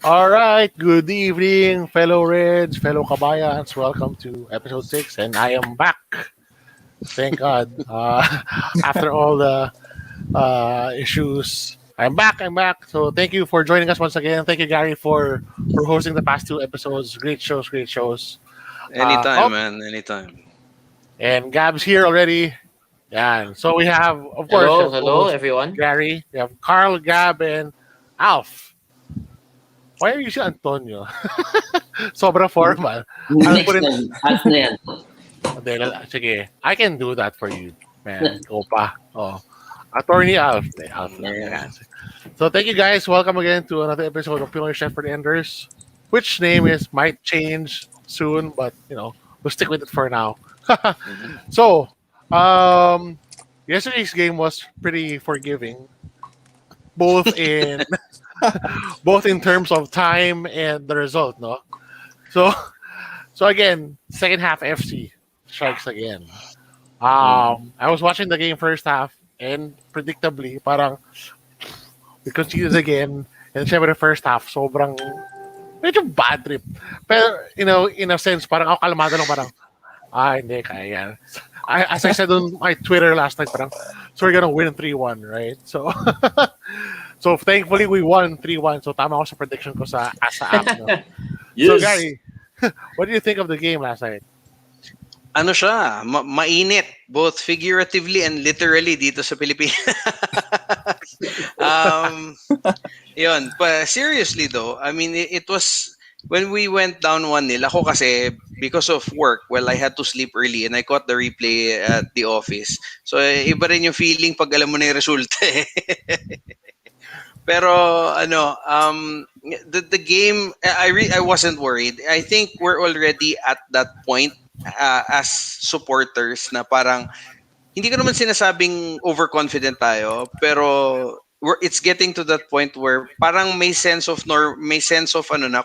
All right, good evening, fellow Reds, fellow Kabayans. Welcome to episode 6, and I am back. Thank God. After all the issues, I'm back. I'm back. So thank you for joining us once again. Thank you, Gary, for hosting the past two episodes. Great shows, great shows. Anytime, man. Anytime. And Gab's here already. Yeah. So we have, of course, we Hello, have hello co-host everyone. Gary. We have Carl, Gab, and Alf. Why are you si Antonio? Sobra formal. I'll Next put it. time, half na yan. Hindi, sige. I can do that for you, man. Go pa. Oh. Attorney Alf. Alf lang. Yeah. So thank you guys. Welcome again to another episode of Pinoy Shepherd Enders, which name is might change soon, but we'll stick with it for now. So, yesterday's game was pretty forgiving, both in both in terms of time and the result, no? So so again, second half FC strikes again. I was watching the game first half and predictably parang we conceded again and syempre the first half sobrang medyo bad trip. Pero in a sense parang ako kalmado lang parang hindi kaya yan. As I said on my Twitter last night parang so we're gonna win 3-1, right? So so thankfully we won 3-1. So tama ako sa prediction ko sa app. No? So Gary, what do you think of the game last night? Ano siya? Mainit. Both figuratively and literally dito sa Pilipinas. Yun. But seriously though, I mean, it was... When we went down 1-0, ako kasi, because of work, well, I had to sleep early and I caught the replay at the office. So, iba rin yung feeling pag alam mo na yung resulta eh. Pero the game I wasn't worried. I think we're already at that point as supporters na parang hindi ko naman sinasabing overconfident tayo, pero it's getting to that point where parang may sense of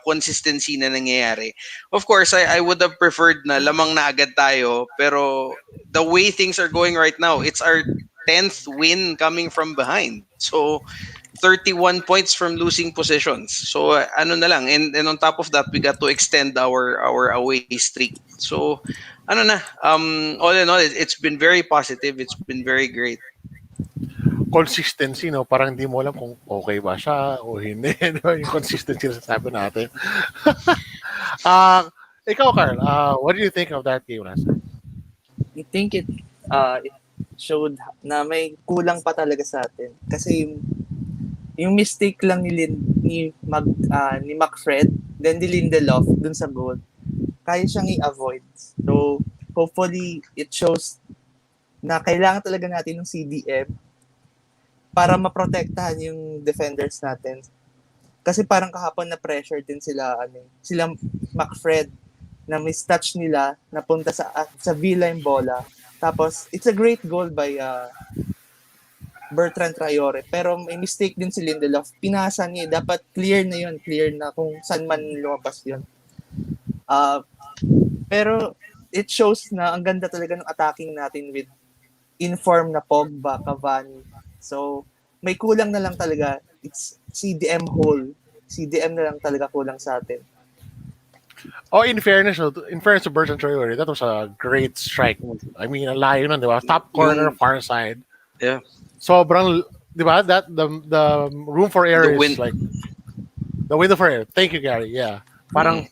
consistency na nangyayari. Of course, I would have preferred na lamang na agad tayo, pero the way things are going right now, it's our 10th win coming from behind. So 31 points from losing positions. So na lang, and on top of that we got to extend our away streak. So all in all it's been very positive. It's been very great. Consistency, no? Parang hindi mo alam kung okay ba siya o hindi. No? Yung consistency na sabi natin. Ikaw, Carl, what do you think of that game last night? I think it showed na may kulang pa talaga sa atin. Kasi yung mistake lang ni McFred, then ni Lindelof dun sa goal, kaya siyang i-avoid. So, hopefully, it shows na kailangan talaga natin ng CDM para maprotektahan yung defenders natin. Kasi parang kahapon na pressure din sila McFred na mistouch nila napunta sa Villa yung bola. Tapos it's a great goal by Bertrand Traore, pero may mistake din si Lindelof. Pinasa niya, dapat clear na kung saan man lumabas yun. Pero it shows na ang ganda talaga ng attacking natin with inform na Pogba, Cavani. So, may kulang na lang talaga. It's CDM hole. CDM na lang talaga kulang sa atin. Oh, in fairness to Bertrand Traore, that was a great strike. I mean, ang layo nun, di ba? Top corner, far side. Yeah. Sobrang, di ba? That the room for error is like the window for error. Thank you, Gary. Yeah. Parang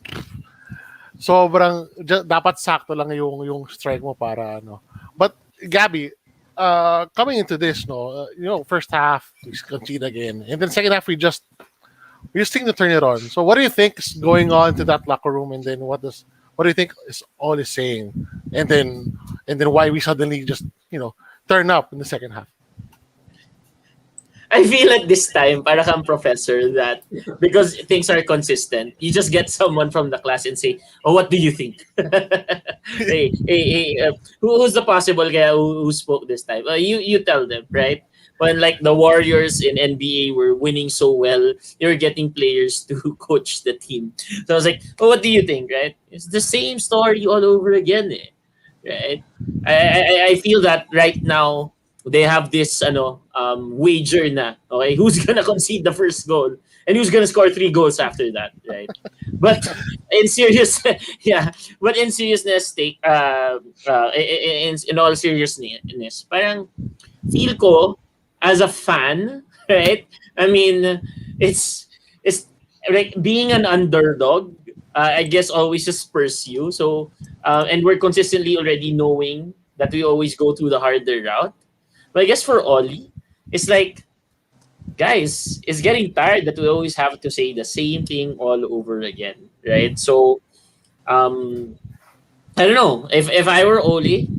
sobrang dapat sakto lang yung strike mo para ano. But Gabby, coming into this, first half we concede again, and then second half we just think to turn it on. So what do you think is going on to that locker room, and then what do you think is all is saying, and then why we suddenly just turn up in the second half? I feel at this time, para kang professor, that because things are consistent, you just get someone from the class and say, "Oh, what do you think?" hey, who's the possible guy who spoke this time? You tell them, right? When like the Warriors in NBA were winning so well, they were getting players to coach the team. So I was like, "Oh, what do you think?" Right? It's the same story all over again, right? I feel that right now they have this wager na, okay, who's gonna concede the first goal and who's gonna score 3 goals after that, right? But in serious, yeah, but in seriousness, in all seriousness, parang feel ko as a fan, right? I mean, it's like being an underdog. I guess always just spurs you. So, and we're consistently already knowing that we always go through the harder route. But I guess for Ollie, it's like, guys, it's getting tired that we always have to say the same thing all over again, right? So, um, I don't know. If I were Oli,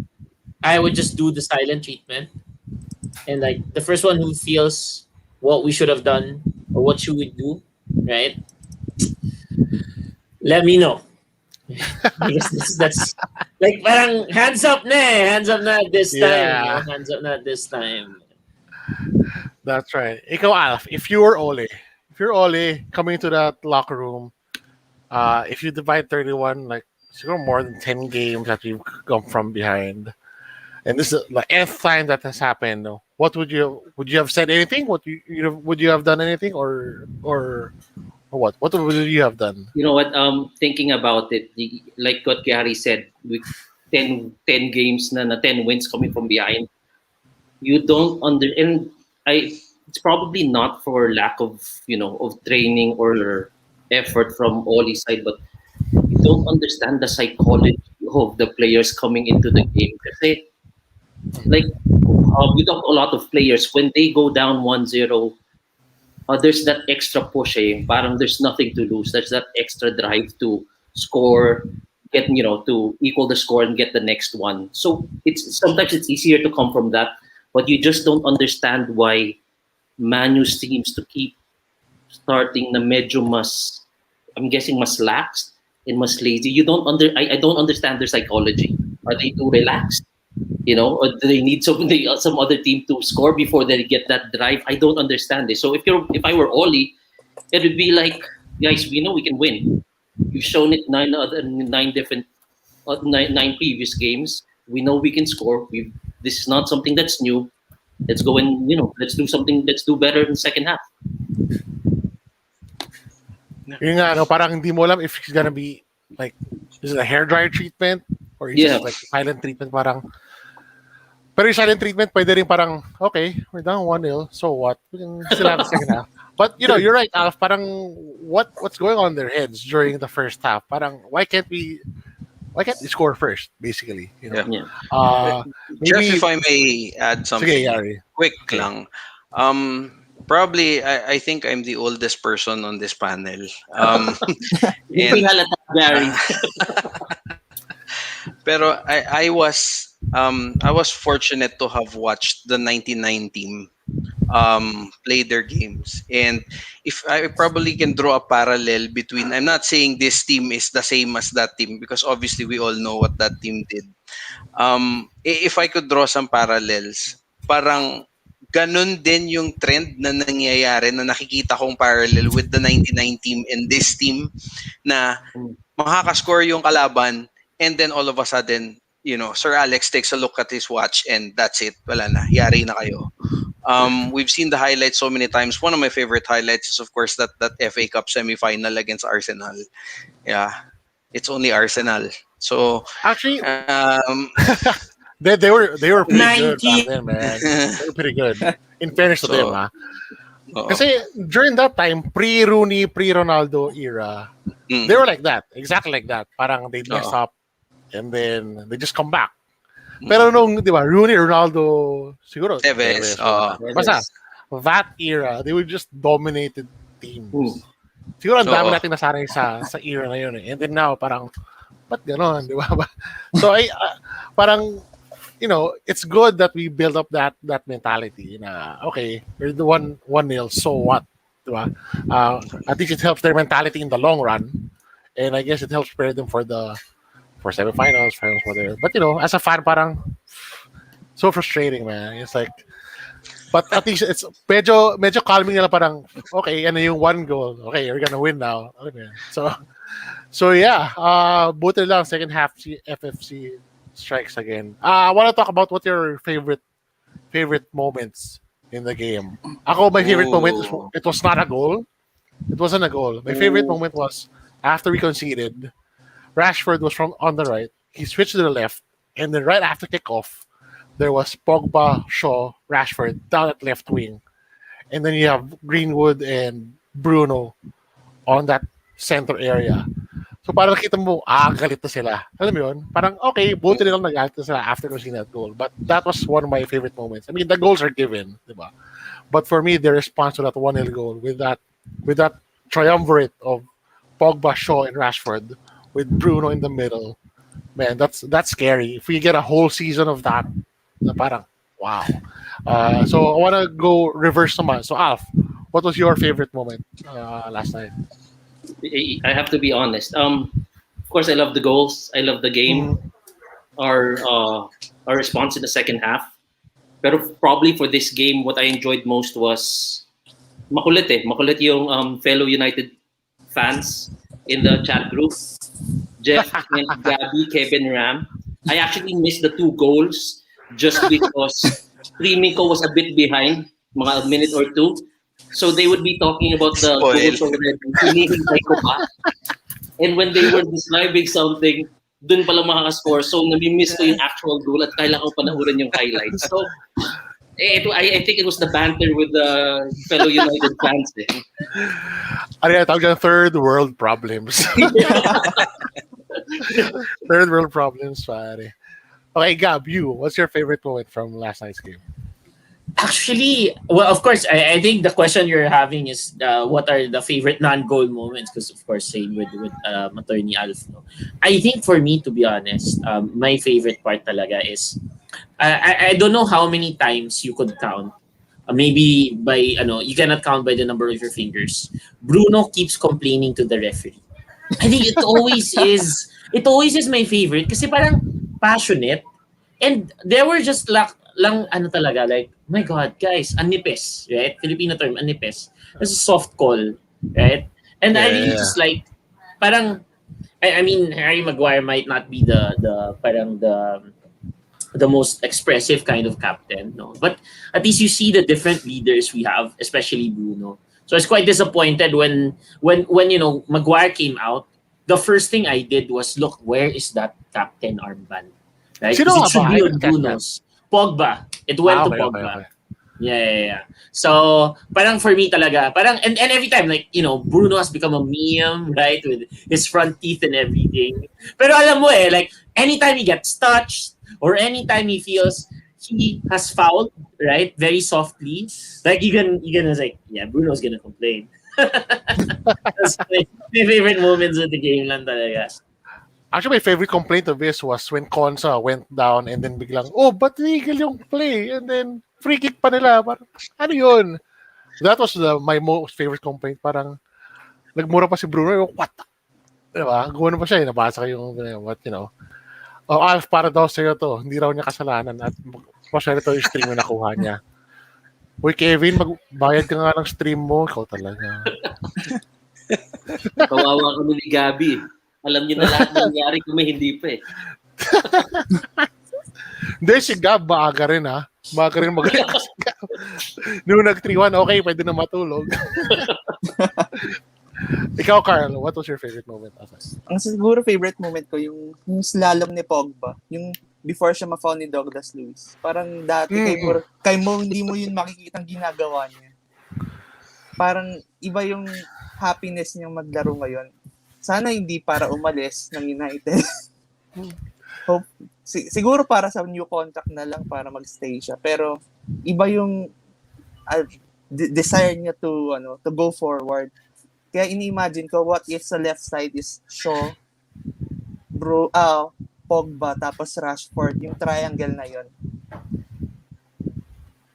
I would just do the silent treatment, and like the first one who feels what we should have done or what should we do, right? Let me know. Because that's like parang hands up na hands up na this time, Yeah, hands up na this time. that's right. Ikaw, Alf, if you're Ole coming into that locker room, if you divide 31, like, siguro more than 10 games that you've come from behind, and this is like nth time that has happened, no, what would you have said anything? Would you have done anything, or what? What would you have done? You know what? Thinking about it, like what Gary said, with 10 games na 10 wins coming from behind, you don't and it's probably not for lack of of training or effort from Oli's side, but you don't understand the psychology of the players coming into the game. Kasi, like, we talk a lot of players when they go down 1-0. There's that extra push, eh? Parang there's nothing to lose. There's that extra drive to score, get to equal the score and get the next one. So sometimes it's easier to come from that, but you just don't understand why Manu seems to keep starting na medyo mas, I'm guessing mas lax and mas lazy. I don't understand their psychology. Are they too relaxed? Or do they need some other team to score before they get that drive? I don't understand this. So if I were Oli, it would be like, guys, we know we can win. You've shown it nine previous games. We know we can score. This is not something that's new. Let's go and let's do something. Let's do better in the second half. Yung nga, no, parang hindi mo alam if it's gonna be like, is it a hairdryer treatment or is it like silent treatment? Parang, pero yung silent treatment, pwede rin parang, okay, we're down 1-0, so what? We can still have the second half. But you're right, Alf. Parang what's going on in their heads during the first half? Parang why can't we score first? Basically, Yeah. Just maybe. if I may add something, Sige, Yari. quick lang. Probably, I think I'm the oldest person on this panel. Hindi And halata, Gary. pero I was fortunate to have watched the 99 team play their games, and if I probably can draw a parallel between, I'm not saying this team is the same as that team because obviously we all know what that team did. If I could draw some parallels, parang ganun din yung trend na nangyayari na nakikita kong parallel with the 99 team and this team, na makakascore yung kalaban and then all of a sudden, Sir Alex takes a look at his watch and that's it. Wala na. Yari na kayo. We've seen the highlights so many times. One of my favorite highlights is, of course, that FA Cup semi-final against Arsenal. Yeah. It's only Arsenal. So, Actually, they were pretty good back then, man. They were pretty good. In fairness to them, ha. Kasi during that time, pre-Rooney, pre-Ronaldo era, they were like that. Exactly like that. Parang they mess up and then they just come back. Pero nung, di ba, Rooney, Ronaldo, siguro. Tevez. Basta, that era, they were just dominated teams. Siguro ang dami natin nasanay sa era na yun, eh. And then now, parang, ba't ganon, di ba? So, parang, it's good that we build up that mentality na, okay, we're the 1-0, so what? Di ba? At least it helps their mentality in the long run. And I guess it helps prepare them for semifinals, finals, whatever. But, as a fan, parang, so frustrating, man. It's like, but at least it's medyo calming nila, parang, okay, ano yung 1 goal. Okay, you're gonna win now. Okay, man. So yeah, buti lang second half FFC strikes again. I want to talk about what your favorite favorite moments in the game. Ako, my favorite moment is Ooh. it was not a goal. It wasn't a goal. My favorite moment was after we conceded. Rashford was from on the right. He switched to the left, and then right after kickoff, there was Pogba, Shaw, Rashford down at left wing, and then you have Greenwood and Bruno on that center area. So parang nakita mo, galit na sila. Alam mo yun? Parang, okay, buti nilang nagalit na sila after conceding that goal. But that was one of my favorite moments. I mean, the goals are given, di ba? But for me, the response to that 1-0 goal with that triumvirate of Pogba, Shaw, and Rashford with Bruno in the middle, man, that's scary. If we get a whole season of that, na parang, wow. So I want to go reverse naman. So Alf, what was your favorite moment last night? I have to be honest. Of course, I love the goals. I love the game. Our response in the second half. Pero probably for this game, what I enjoyed most was makulit eh. Makulit yung fellow United fans in the chat group. Jeff and Gabby, Kevin Ram. I actually missed the 2 goals just because Primico was a bit behind, mga a minute or 2. So they would be talking about the Spoil. goals already. Hinihintay ko pa. And when they were describing something, dun pala makaka-score. So nami-miss ko yung actual goal at kailangan ko panoorin yung highlights. So I think it was the banter with the fellow United fans. Eh. Ano yan, tawag dyan, third world problems. Third world problems, pare. Okay, Gab, what's your favorite moment from last night's game? Actually, well, of course, I think the question you're having is what are the favorite non-goal moments? Because of course, same with Attorney Alf. No? I think for me, to be honest, my favorite part talaga is I don't know how many times you could count. Maybe by you cannot count by the number of your fingers. Bruno keeps complaining to the referee. I think it always is. It always is my favorite kasi parang passionate, and there were just lang talaga like, my God, guys, anipes, right? Filipino term, anipes. That's a soft call, right? And I really just like, parang, I mean, Harry Maguire might not be the most expressive kind of captain, no? But at least you see the different leaders we have, especially Bruno. So I was quite disappointed when Maguire came out. The first thing I did was look, where is that captain armband? Right? Sino Because it should ba? be I on didn't catch Bruno's. Pogba. It went to Pogba. Okay. Yeah. So, parang for me talaga, parang, and every time, like, Bruno has become a meme, right? With his front teeth and everything. Pero alam mo like, anytime he gets touched, or anytime he feels he has fouled, right? Very softly, like, you can like, yeah, Bruno's gonna complain. That's my favorite moments of the game lang talaga. Actually, my favorite complaint of this was when Konsa went down and then biglang, ba't legal yung play? And then, free kick pa nila. Parang, ano yun? That was my most favorite complaint. Parang, nagmura pa si Bruno. What? Diba? Gumano pa siya. Nabasa ko yung, what, Alf, para daw sa'yo to. Hindi raw niya kasalanan. At masaya to yung stream na nakuha niya. Uy, Kevin, magbayad ka nga ng stream mo. Ikaw talaga. Kawawa kami ni Gabi. Alam niyo na lahat ng nangyari kung may hindi pa eh. Hindi, si Gab, maaga rin ha. Maaga rin magaling si Gab. Nung nag-3-1, okay, pwede na matulog. Ikaw, Carl, what was your favorite moment? Ang siguro favorite moment ko, yung slalom ni Pogba. Yung before siya ma-foul ni Douglas Luiz. Parang dati, kay Mo, hindi mo yun makikitang ginagawa niya. Parang iba yung happiness niyang maglaro ngayon. Sana hindi para umalis ng United. Siguro para sa new contract na lang para magstay siya. Pero iba yung desire niya to go forward. Kaya ini-imagine ko, what if sa left side is Shaw, Pogba, tapos Rashford, yung triangle na yon.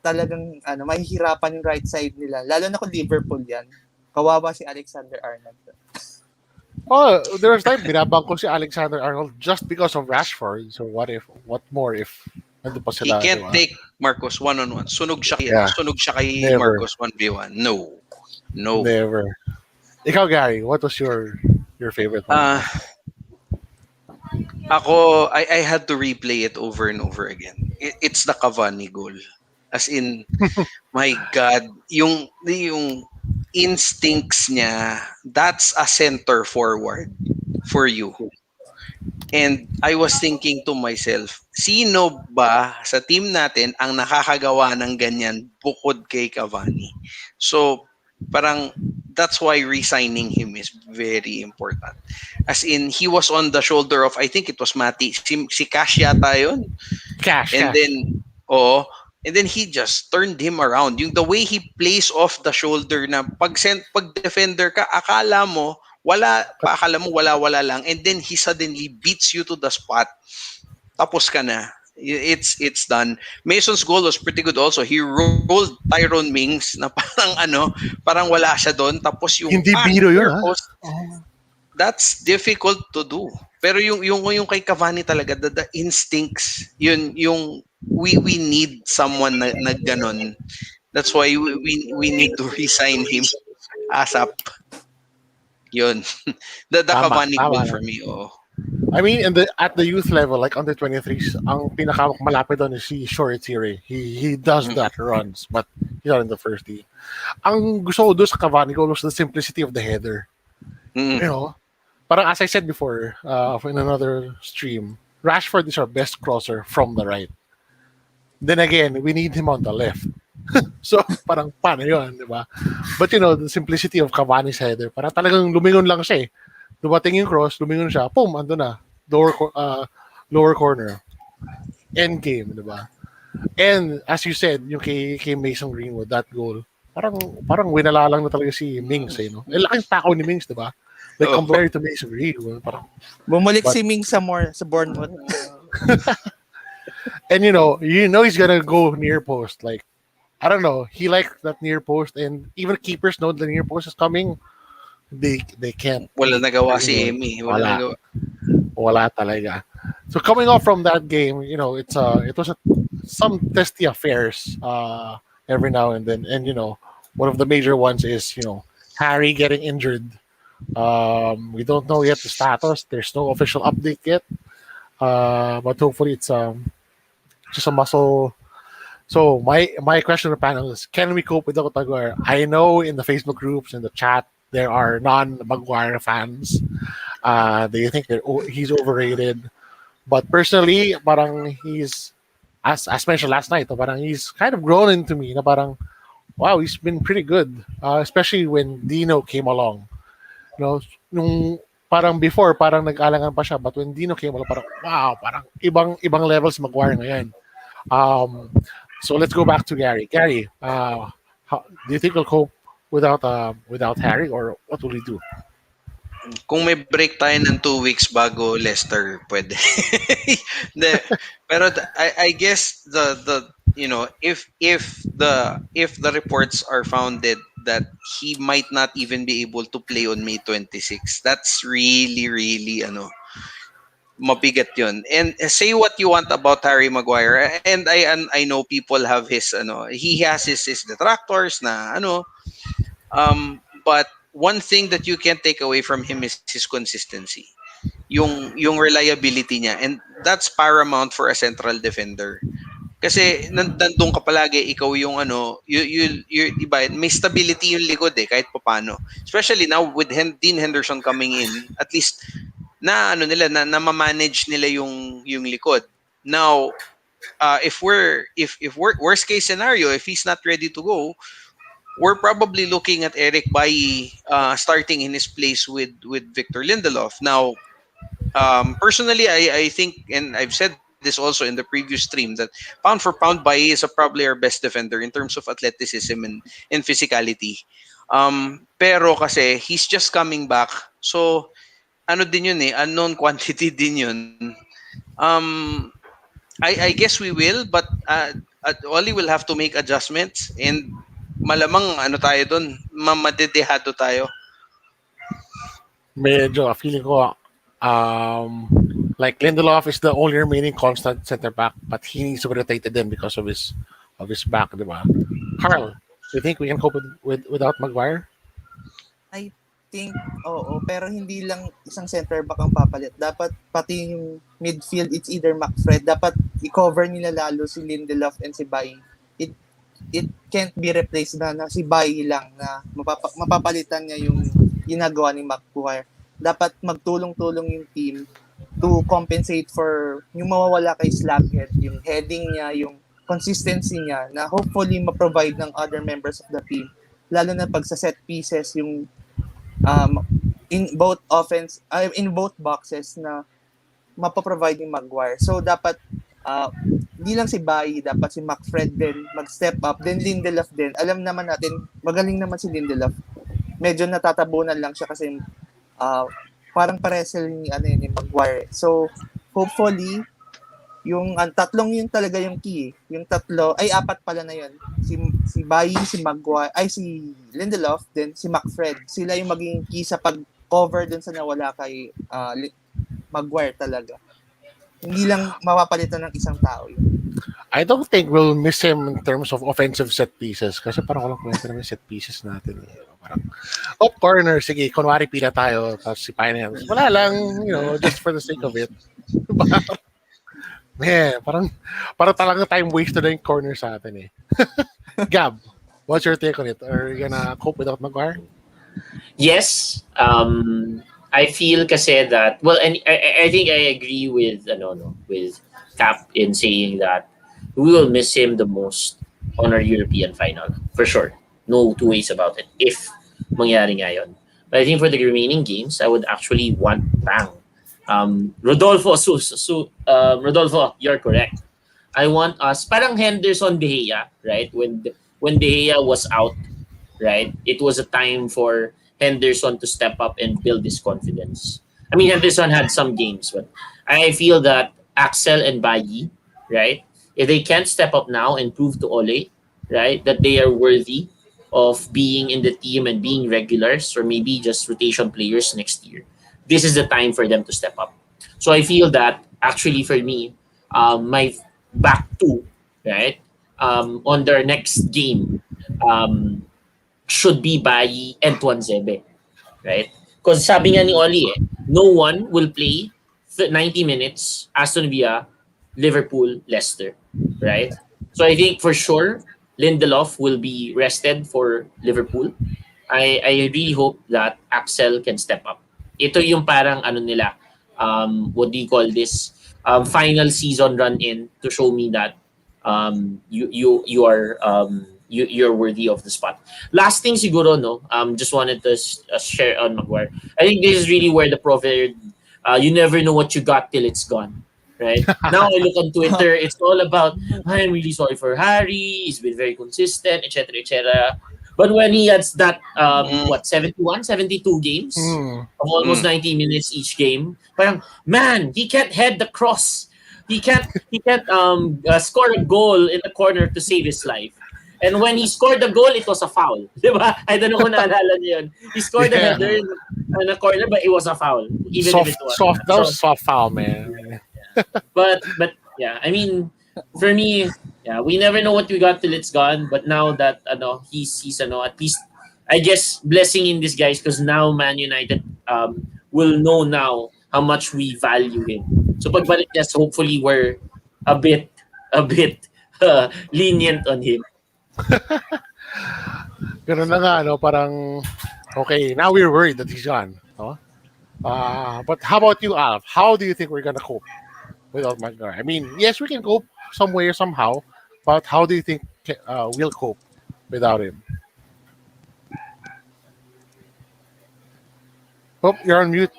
Talagang mahihirapan yung right side nila. Lalo na kung Liverpool yan. Kawawa si Alexander-Arnold. There was time binabang ko si Alexander-Arnold just because of Rashford. So what more if nandun pa He sila? can't diba? take Marcos one-on-one. Sunog siya kay Never. Marcos 1v1. No. Never. Ikaw, Gary, what was your favorite one? Ako, I had to replay it over and over again. It's the Cavani goal. As in, my God, yung instincts niya, that's a center forward for you. And I was thinking to myself, sino ba sa team natin ang nakakagawa ng ganyan bukod kay Cavani? So, parang that's why resigning him is very important. As in, he was on the shoulder of, I think it was Mati, si Cash yata yun. Cash, And cash. then, oh, and then he just turned him around. Yung the way he plays off the shoulder na pag defender ka, akala mo wala lang, and then he suddenly beats you to the spot. Tapos ka na. It's done. Mason's goal was pretty good also. He rolled Tyrone Mings na parang wala siya doon. Tapos yung Hindi biro yun, near ha? post, that's difficult to do. Pero yung kay Cavani talaga, the instincts, yun yung we need someone na ganon. That's why we need to resign him ASAP. Yun. The Tama, Cavani tama goal lang. for me. Oh. I mean, at the youth level, like under 23s, ang pinakamalapit doon is si Shorty. He does that runs, but he's not in the first team. Ang gusto ko doon sa Cavani goal was the simplicity of the header. You know, parang as I said before, in another stream, Rashford is our best crosser from the right. Then again, we need him on the left. So, parang paano yun, di ba? But you know, the simplicity of Cavani's header, parang talagang lumingon lang siya eh. Dumating yung cross, lumingon siya, boom, ando na. Lower corner. End game, di ba? And as you said, yung kay Mason Greenwood, that goal, parang winala lang na talaga si Mings eh, no? Eh, laking takaw ni Mings, di ba? Like compared to Mason Greenwood, parang Bumalik si Ming sa Bournemouth. and you know he's gonna go near post. Like, I don't know, he likes that near post, and even keepers know the near post is coming. They can't. Wala nagawa si Amy. Wala talaga. So coming off from that game, you know, it was some testy affairs every now and then, and you know, one of the major ones is, you know, Harry getting injured. We don't know yet the status. There's no official update yet, but hopefully it's just a muscle. So my question to the panel is: can we cope with Maguire? I know in the Facebook groups and the chat there are non-Maguire fans. They think he's overrated, but personally, parang he's as mentioned last night. Parang he's kind of grown into me. Na parang wow, he's been pretty good, especially when Dino came along. You know, nung parang before, parang nag-alangan pa siya, but when Dino came along, parang wow, parang ibang levels Maguire ngayon. So let's go back to Gary. Gary, how, do you think we'll cope without Harry, or what will he do? Kung may break tayo ng 2 weeks bago Leicester, pwede. Pero I guess the you know, if the reports are founded that he might not even be able to play on May 26, that's really mabigat yun. And say what you want about Harry Maguire, and I know people have his he has his detractors na but one thing that you can't take away from him is his consistency. Yung reliability niya, and that's paramount for a central defender. Kasi nandun ka palagi, ikaw yung diba, may stability yung likod kahit paano. Especially now with Dean Henderson coming in, at least na ma-manage nila yung likod. Now, if worst case scenario, if he's not ready to go, we're probably looking at Eric Bailly starting in his place with Victor Lindelof. Now, personally, I think, and I've said this also in the previous stream, that pound for pound, Bailly is probably our best defender in terms of athleticism and physicality. Pero kasi he's just coming back, so din yun unknown quantity din yun. I guess we will, but Oli will have to make adjustments, and malamang tayo doon, madedehado tayo. Medyo feeling ko like Lindelof is the only remaining constant center back, but he needs to be rotated in because of his back, di ba? Carl, do you think we can cope without Maguire? I think, oo, pero hindi lang isang center back ang papalit. Dapat pati yung midfield, it's either McFred. Dapat i-cover nila lalo si Lindelof and si Bailly. it can't be replaced na si Bayi lang na mapapalitan niya yung ginagawa ni Maguire. Dapat magtulong-tulong yung team to compensate for yung mawawala kay Slughead, yung heading niya, yung consistency niya na hopefully ma-provide ng other members of the team. Lalo na pag sa set pieces, yung in both boxes na mapaprovide ni Maguire. So dapat hindi lang si Bayi, dapat si McFred din mag-step up, then Lindelof din. Alam naman natin, magaling naman si Lindelof. Medyo natatabunan lang siya kasi parang paresel ni Maguire. So hopefully yung tatlong yun talaga yung key. Yung tatlo, ay apat pala na yun. Si Bayi, si Maguire, ay si Lindelof, then si McFred. Sila yung maging key sa pag-cover dun sa nawala kay Maguire talaga. Hindi lang mapapalitan ng isang tao yun. I don't think we'll miss him in terms of offensive set pieces kasi parang walang kwenta naman set pieces natin. Parang, corner, sige, kunwari pila tayo, tapos si Finance. Wala lang, just for the sake of it. Man, parang talagang time waste na yung corner sa atin eh. Gab, what's your take on it? Are you gonna cope without Maguire? Yes. I feel kasi that, well, and I think I agree with with Cap in saying that we will miss him the most on our European final for sure. No two ways about it. If mangyari nga yun. But I think for the remaining games, I would actually want Bang. Rodolfo, Rodolfo, you're correct. I want us, parang Henderson De Gea, right? When De Gea was out, right? It was a time for Henderson to step up and build his confidence. I mean, Henderson had some games, but I feel that Axel and Bayi, right? If they can't step up now and prove to Ole, right, that they are worthy of being in the team and being regulars or maybe just rotation players next year, this is the time for them to step up. So I feel that actually for me, my back two, right, on their next game, should be Bayi and Tuanzebe, right? Because sabi nga ni Oli, no one will play 90 minutes Aston Villa, Liverpool, Leicester, right? So I think for sure Lindelof will be rested for Liverpool. I really hope that Axel can step up. Ito yung parang nila, what do you call this? Final season run in to show me that you are you're worthy of the spot. Last thing siguro, no, just wanted to share on Maguire. I think this is really where the proverb, you never know what you got till it's gone. Right? Now I look on Twitter, it's all about, I'm really sorry for Harry, he's been very consistent, etc., etc. But when he has that, 71, 72 games of almost 90 minutes each game, parang, man, he can't head the cross. He can't score a goal in the corner to save his life. And when he scored the goal, it was a foul. Diba? I don't know kung naalala niyo yun. He scored a header in the corner, but it was a foul. Even if it was. That was soft foul, man. But yeah, I mean, for me, yeah, we never know what we got till it's gone. But now that he's at least, I guess, blessing in disguise because now Man United will know now how much we value him. So pagbalik niya, hopefully we're a bit lenient on him. Ganun na nga, parang, okay, now we're worried that he's gone. No? But how about you, Alf? How do you think we're gonna cope without Maguire? I mean, yes, we can cope some way or somehow, but how do you think we'll cope without him? Oh, you're on mute.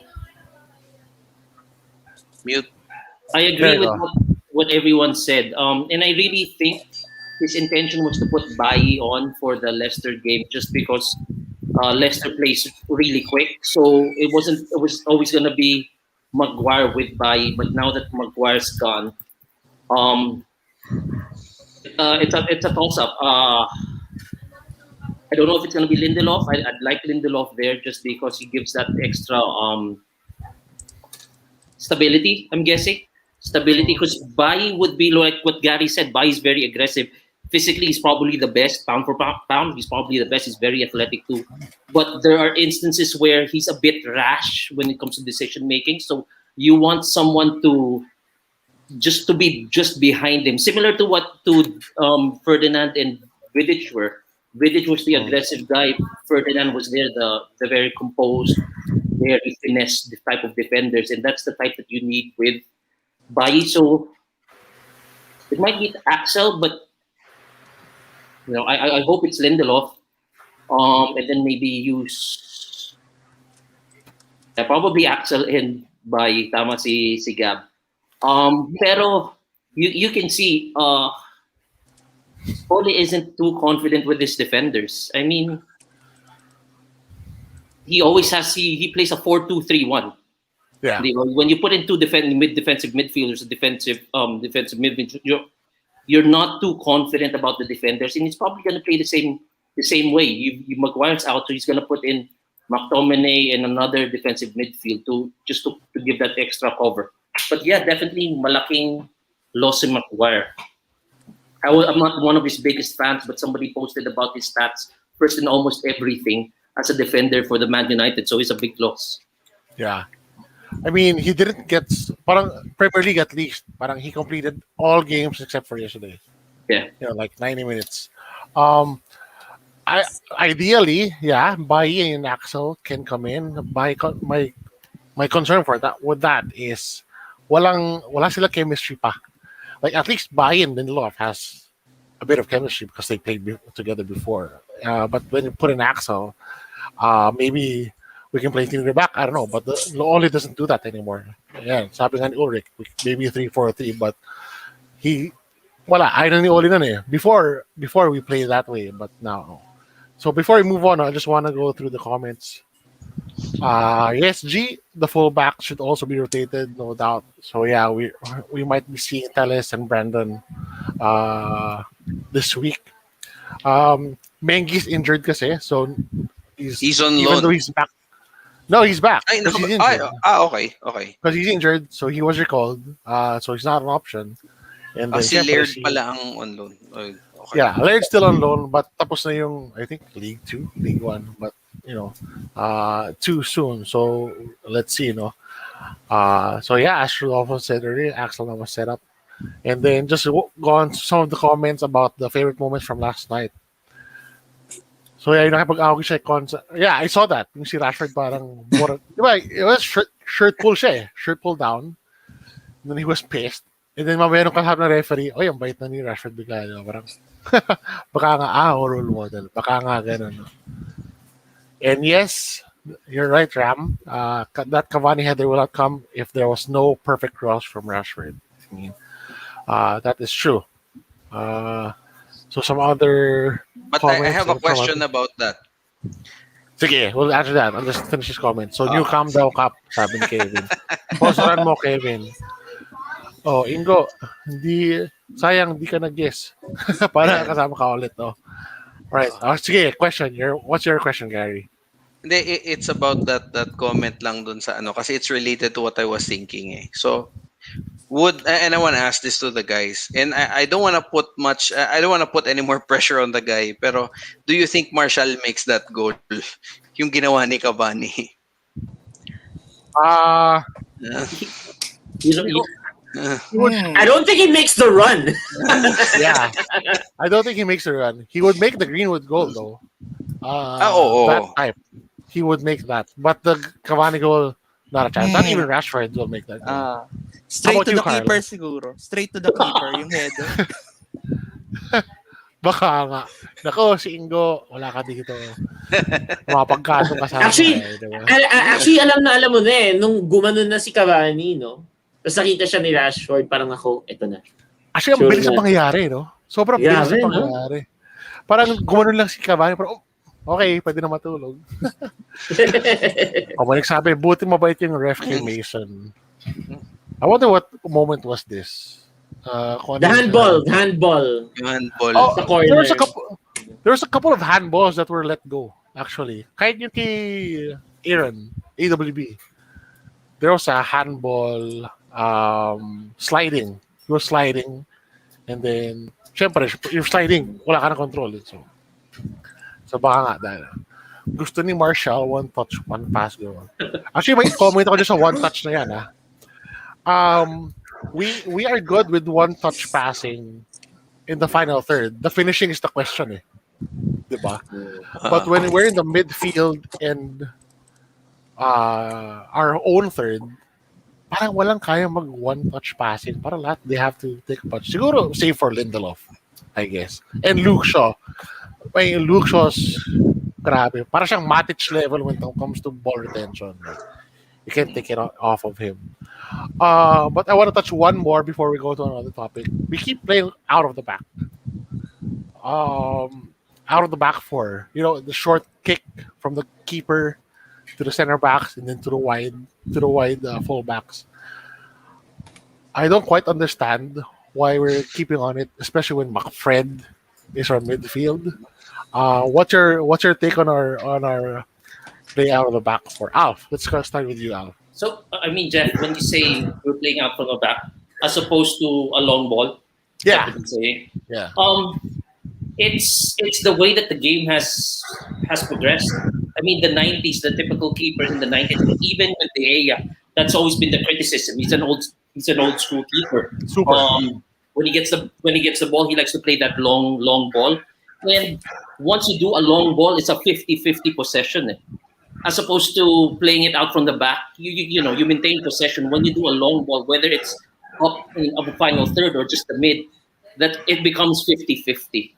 Mute. I agree with what everyone said. And I really think his intention was to put Bayi on for the Leicester game just because Leicester plays really quick. So it was always going to be Maguire with Bayi. But now that Maguire's gone, it's a toss up. I don't know if it's going to be Lindelof. I'd like Lindelof there just because he gives that extra stability, I'm guessing. Stability, because Bayi would be like what Gary said. Bayi is very aggressive. Physically, he's probably the best. Pound for pound, he's probably the best. He's very athletic too. But there are instances where he's a bit rash when it comes to decision making. So you want someone to be just behind him, similar to what Ferdinand and Vidic were. Vidic was the aggressive guy. Ferdinand was there, the very composed, very finesse type of defenders, and that's the type that you need with Bailly. So it might be Axel, but I hope it's Lindelof. And then maybe use probably Axel and Bailly. Tama si Gab. Pero you can see Ole isn't too confident with his defenders. I mean, he always he plays a 4-2-3-1. Yeah. When you put in two defensive midfielders, defensive midfield, you're not too confident about the defenders, and he's probably going to play the same way. Maguire's out, so he's going to put in McTominay and another defensive midfield to give that extra cover. But yeah, definitely malaking loss in Maguire. I'm not one of his biggest fans, but somebody posted about his stats first in almost everything as a defender for the Man United, so it's a big loss. Yeah. I mean, he didn't get parang Premier League at least. Parang he completed all games except for yesterday. Yeah. Like 90 minutes. Ideally, yeah, Bailly and Axel can come in. My concern for that is wala sila chemistry pa. Like at least Bailly and Lindelof has a bit of chemistry because they played together before. But when you put in Axel, maybe we can play three back. I don't know, but Ole doesn't do that anymore. Yeah, sabi nga ni Ulrich, maybe 3-4-3, but ayaw ni Ole nun eh. Before we play that way, but now. So before we move on, I just want to go through the comments. Yes, the fullback should also be rotated, no doubt. So yeah, we might be seeing Teles and Brandon this week. Mengi's injured kasi, so He's on even loan. though he's back. No, he's back. Ay, no, 'Cause he's injured. okay. Because he's injured, so he was recalled. So he's not an option. And then, Si Laird pala ang on loan. Okay. Yeah, Laird's still on loan, but tapos na yung, I think, League 2, League 1. But, too soon. So, let's see, So, yeah, as Rodolfo said earlier, Axel was set up. And then just go on to some of the comments about the favorite moments from last night. So, yeah, nakipag-awag siya. Yeah, I saw that. Yung si Rashford parang, it was shirt pull siya eh. Shirt pull down. And then he was pissed. And then mamaya nung kasama na referee, ang bait na ni Rashford bigla. Parang, baka nga, role model. Baka nga, ganun. No? And yes, you're right, Ram. That Cavani header will not come if there was no perfect cross from Rashford. I mean, that is true. So some other But I have a question about that. Sige, we'll answer that. I'll just finish his comment. So, new Cam daw Cup, sabi ni Kevin. Posturan mo, Kevin. Oh, Ingo, sayang, di ka nag-guess. Para kasama ka ulit, Right. Sige, question. What's your question, Gary? Hindi, it's about that comment lang dun sa kasi it's related to what I was thinking eh. So, and I want to ask this to the guys, and I don't want to put I don't want to put any more pressure on the guy, pero do you think Martial makes that goal? Yung ginawa ni Cavani? I don't think he makes the run. Yeah. I don't think he makes the run. He would make the Greenwood goal, though. That type. He would make that. But the Cavani goal, not a chance. Not even Rashford will make that goal. Straight to you, the Carlo? keeper siguro. Straight to the keeper, yung header. Baka nga. Nako, si Ingo, wala ka dito. Mapagkatong kasama. Actually, alam mo na eh, nung gumanon na si Cavani, Tapos nakita siya ni Rashford, parang eto na. Actually, ang bilis na pangyayari, Sobrang bilis na pangyayari. Parang gumanon lang si Cavani, parang, okay, pwede na matulog. Nagsabi, buti mabait yung ref kay Mason. I wonder what moment was this. The handball. Sa corner. There was a couple of handballs that were let go, actually. Kahit yung kay Aaron, AWB. There was a handball sliding. He was sliding. And then, syempre, you're sliding. Wala ka na control. So baka nga dahil. Gusto ni Martial, one touch, one pass goal. Actually, may comment ako dyan sa one touch na yan. We are good with one touch passing in the final third. The finishing is the question, eh. Diba? But Uh, when we're in the midfield and our own third, parang walang kaya mag one-touch passing. Parang lahat they have to take a punch. Siguro save for Lindelof, I guess. And Luke Shaw. May Luke Shaw's grabe. Parang siyang Matic level when it comes to ball retention. Like, you can't take it off of him. But I want to touch one more before we go to another topic. We keep playing out of the back. Out of the back four. You know, the short kick from the keeper to the center backs and then to the wide fullbacks. I don't quite understand why we're keeping on it, especially when McFred is our midfield. What's your take on our play out of the back for Alf? Let's start with you, Alf. So, I mean, Jeff, when you say we're playing out from the back as opposed to a long ball, Yeah, that's what you're saying. yeah. It's the way that the game has progressed. I mean, the '90s, the typical keepers in the '90s, even with the Aya, that's always been the criticism. He's an old school keeper. Super. When he gets the ball, he likes to play that long ball. And once you do a long ball, it's a 50-50 possession. As opposed to playing it out from the back, you maintain possession. When you do a long ball, whether it's up in the final third or just the mid, that it becomes 50-50.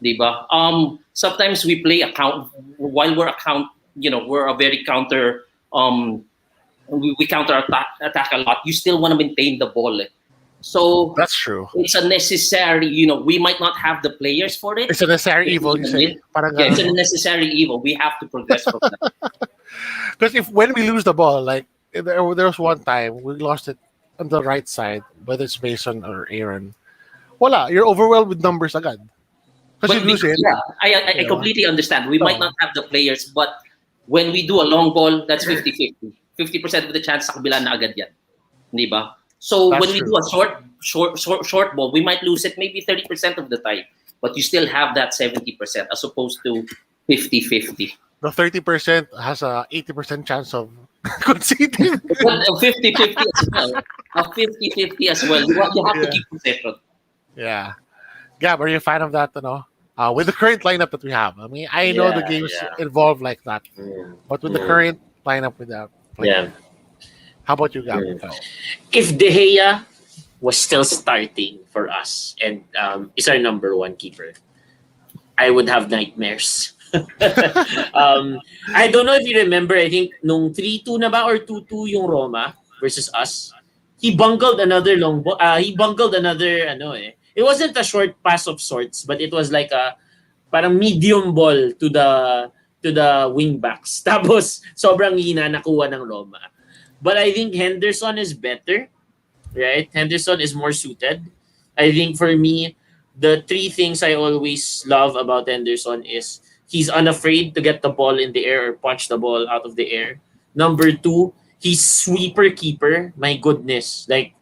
Diba? Sometimes we play while we're a very counter we counter attack a lot. You still want to maintain the ball. So That's true. it's a necessary, we might not have the players for it. It's a necessary evil, you say? Parang Yeah, it's a necessary evil. We have to progress from that. because when we lose the ball, like there was one time we lost it on the right side, whether it's Mason or Aaron. Voila, you're overwhelmed with numbers agad. Because you lose it. Yeah, I completely understand. We might not have the players, but when we do a long ball, that's 50-50. 50% of the chance sa kabila na agad yan. Di ba? So That's when we true. do a short ball, we might lose it maybe 30% of the time, but you still have that 70% as opposed to 50-50. The 30% has a 80% chance of conceding. But a 50-50 as well. A 50-50 as well. You have to keep possession. Yeah. Gab, are you a fan of that? With the current lineup that we have. I mean, I know the Yeah, games yeah. evolve like that, Mm, but with the mm. current lineup with that, Yeah. how about you, Gab? If De Gea was still starting for us and is our number one keeper, I would have nightmares. I don't know if you remember, I think nung 3-2 na ba or 2-2 yung Roma versus us, he bungled another long ball. He bungled another It wasn't a short pass of sorts, but it was like a parang medium ball to the wing backs. Tapos sobrang hina nakuha ng Roma. But I think Henderson is better, right? Henderson is more suited. I think for me, the three things I always love about Henderson is he's unafraid to get the ball in the air or punch the ball out of the air. Number two, he's sweeper keeper. My goodness. Like,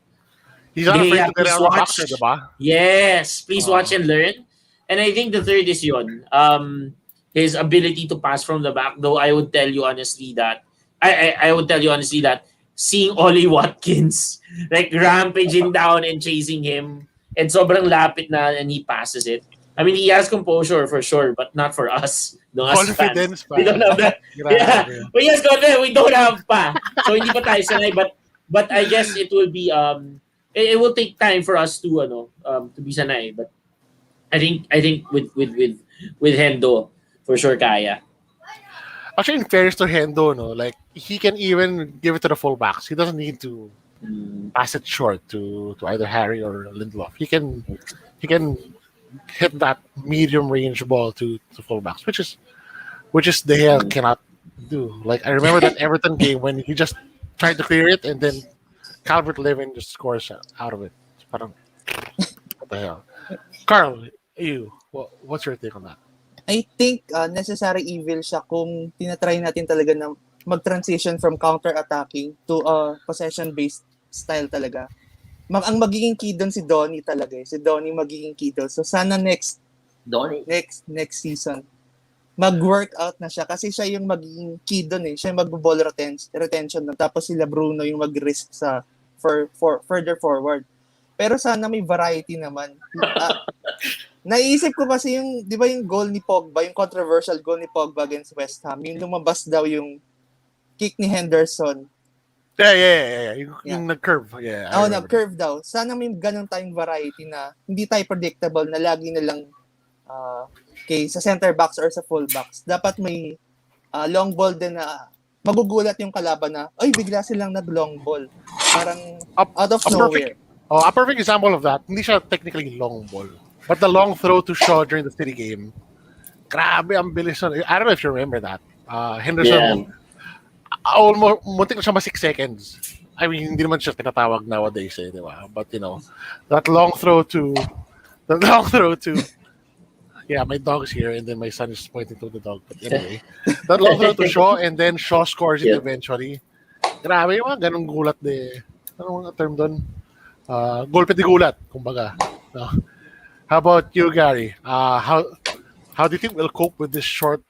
He's not afraid to get please out of the box, watch. diba? Yes, please Oh. watch and learn. And I think the third is yun. His ability to pass from the back. Though I would tell you honestly that seeing Ollie Watkins like rampaging down and chasing him and sobrang lapit na and he passes it. I mean, he has composure for sure, but not for us. No, as fans. Confidence pa. We don't have that. Yeah, Grabe. but yes, confidence. We don't have pa. So hindi pa tayo sanay. But I guess it will be it will take time for us to to be sanay. But I think with Hendo for sure kaya. Actually, in fairness to Hendo, like he can even give it to the fullbacks. He doesn't need to pass it short to either Harry or Lindelof. He can hit that medium range ball to fullbacks, which is De Gea cannot do. Like I remember that Everton game when he just tried to clear it and then Calvert-Lewin just scores out of it. It's parang, what the hell? Carl, what's your take on that? I think necessary evil siya kung tinatry natin talaga na mag-transition from counter-attacking to possession-based style talaga. Ang magiging key doon si Donny talaga eh. Si Donny magiging key doon. So sana next season mag-workout na siya kasi siya yung magiging key doon eh. Siya yung mag-ball retention doon. Tapos sila Bruno yung mag-risk sa for further forward. Pero sana may variety naman. Naisip ko kasi yung, di ba yung goal ni Pogba, yung controversial goal ni Pogba against West Ham, yung lumabas daw yung kick ni Henderson. Yeah. Yung Yeah. nag-curve. Yeah, I Oh, remember nag-curve daw. Sana may ganun tayong variety na hindi tayo predictable na lagi na lang sa center backs or sa full backs. Dapat may long ball din na magugulat yung kalaban na, ay, bigla silang nag-long ball. Parang out of nowhere. A perfect example of that, hindi siya technically long ball. But the long throw to Shaw during the City game, grabe, ang bilis nun. I don't know if you remember that. Henderson, almost, muntik na siya ma 6 seconds. I mean, hindi naman siya tinatawag nowadays, di ba? But, that long throw to, yeah, my dog's here, and then my son is pointing to the dog. But anyway, that long throw to Shaw, and then Shaw scores it eventually. Grabe, yung mga ganong gulat Anong mga term doon? Golpe de gulat, kumbaga. No? How about you, Gary? How do you think we'll cope with this short?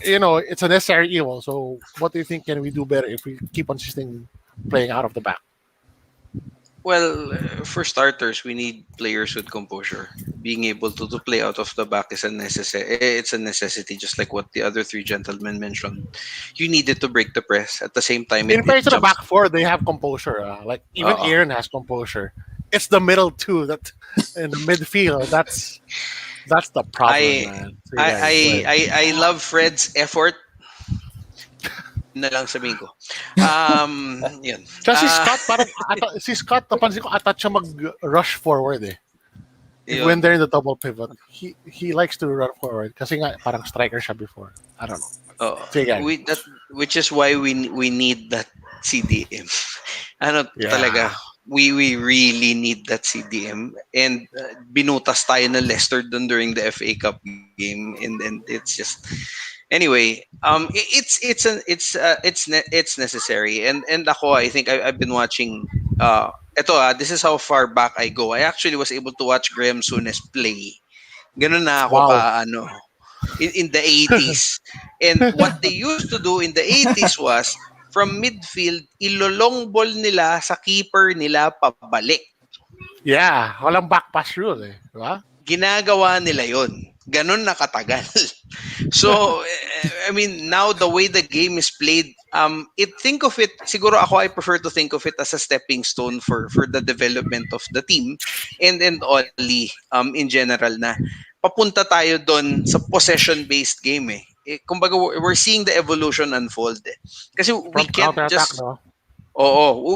It's a necessary evil. So, what do you think can we do better if we keep on playing out of the back? Well, for starters, we need players with composure. Being able to play out of the back is a necessity. It's a necessity, just like what the other three gentlemen mentioned. You needed to break the press. At the same time, in place of the back four, they have composure. Like even Aaron has composure. It's the middle two that in the midfield. That's the problem, man. So I love Fred's effort. Na lang sabihin ko. Yun. Si Scott, napansin ko, atat siya mag-rush forward eh. When they're in the double pivot, he likes to run forward kasi nga parang striker siya before. I don't know. Which is why we need that CDM. Talaga, we really need that CDM, and binutas tayo na Leicester dun during the FA Cup game, and it's just anyway. It's necessary, and ako, I think I've been watching. This is how far back I go. I actually was able to watch Graham Souness play. Ganun na ako in the 80s. And what they used to do in the 80s was, from midfield, ilolong ball nila sa keeper nila pabalik. Yeah, walang back pass rule eh. Diba? Ginagawa nila yon. Ganon na katagal. So, I mean, now the way the game is played, siguro ako, I prefer to think of it as a stepping stone for the development of the team and Oli in general na papunta tayo doon sa possession-based game eh. Kumbaga, we're seeing the evolution unfold eh. Kasi we can't just... No?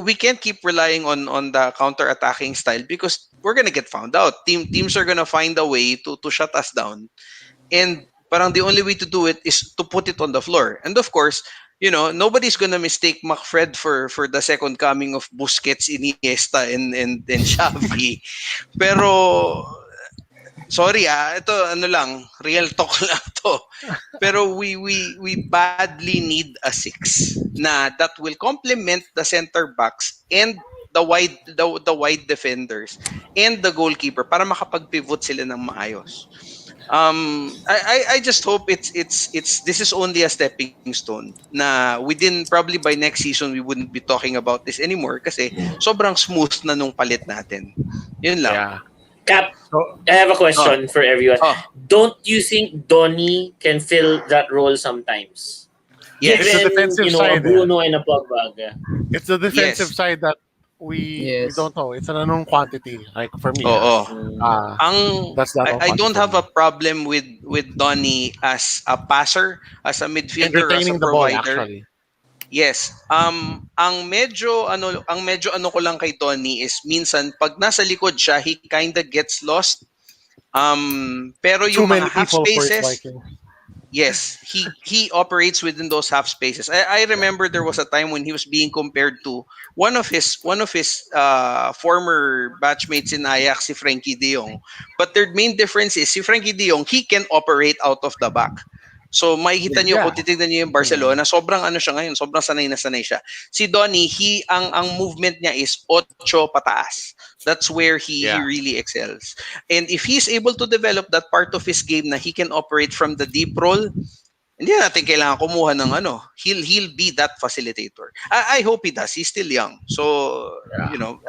We can't keep relying on the counter-attacking style because we're gonna get found out. Teams are gonna find a way to shut us down. And parang the only way to do it is to put it on the floor. And of course, nobody's gonna mistake McFred for the second coming of Busquets, Iniesta, and Xavi. Pero... Sorry ito real talk lang to. Pero we badly need a 6 na that will complement the center backs and the wide defenders and the goalkeeper para makapag-pivot sila ng maayos. I just hope it's this is only a stepping stone na probably by next season we wouldn't be talking about this anymore kasi sobrang smooth na nung palit natin. Yun lang. Yeah. Cap, I have a question for everyone. Don't you think Donny can fill that role sometimes? Yes, it's the defensive side. Bruno and a Pogba. It's the defensive side that we don't know. It's an unknown quantity. Like for me. I don't have a problem with Donny as a passer, as a midfielder, as a provider. The ball, actually. Yes. Ang medyo ko lang kay Donny is minsan pag nasa likod siya, he kinda gets lost. Pero yung mga half spaces, yes, he operates within those half spaces. I remember there was a time when he was being compared to one of his former batchmates in Ajax, si Frankie De Jong. But their main difference is si Frankie De Jong, he can operate out of the back. So makikita niyo kung titignan niyo yung Barcelona, sobrang siya ngayon, sobrang sanay na sanay siya. Si Donny, ang movement niya is 8 pataas. That's where he really excels. And if he's able to develop that part of his game na he can operate from the deep role, Hindi natin kailangan kumuha ng ano. He'll be that facilitator. I hope he does. He's still young. So,